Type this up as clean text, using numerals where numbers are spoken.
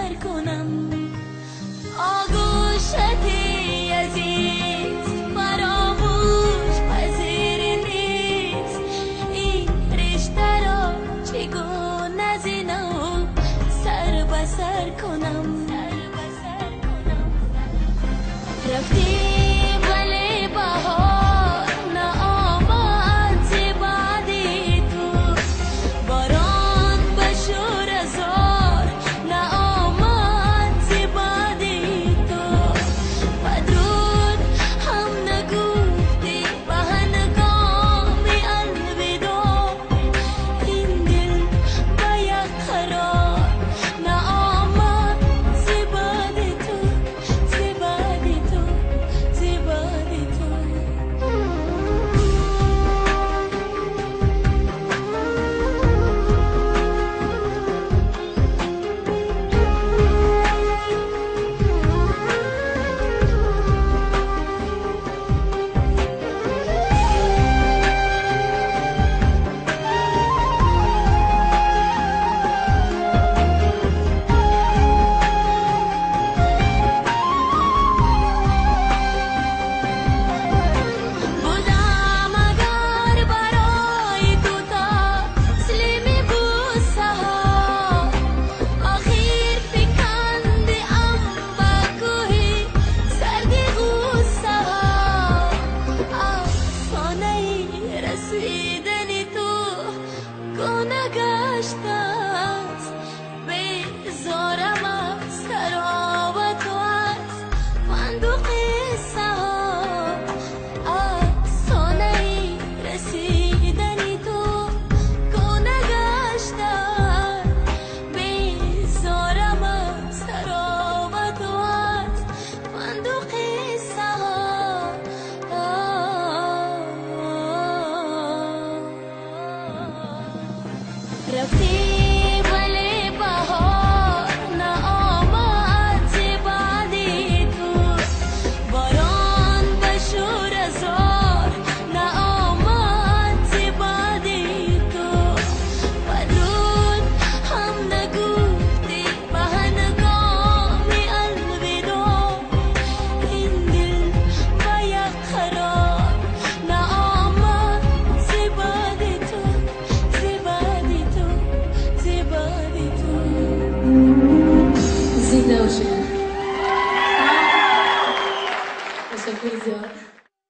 بسر کنم آغوشتی عزیز فراموش پذیر نیست این رشته را چگونه زینم سر بسر کنم رفتی ولی بهار نآمد ز بعد تو باران به شور هزار نآمد ز بعد تو بدرود هم نگفتی به هنگام الوداع این دل به یک قرار نآمد ز بعد تو رفتی ولی بهار نآمد ز بعد تو باران به شور هزار نآمد ز بعد تو بدرود هم نگفتی به هنگام الوداع این دل به یک قرار نآمد ز بعد تو زنده باشید. تشکر زیاد.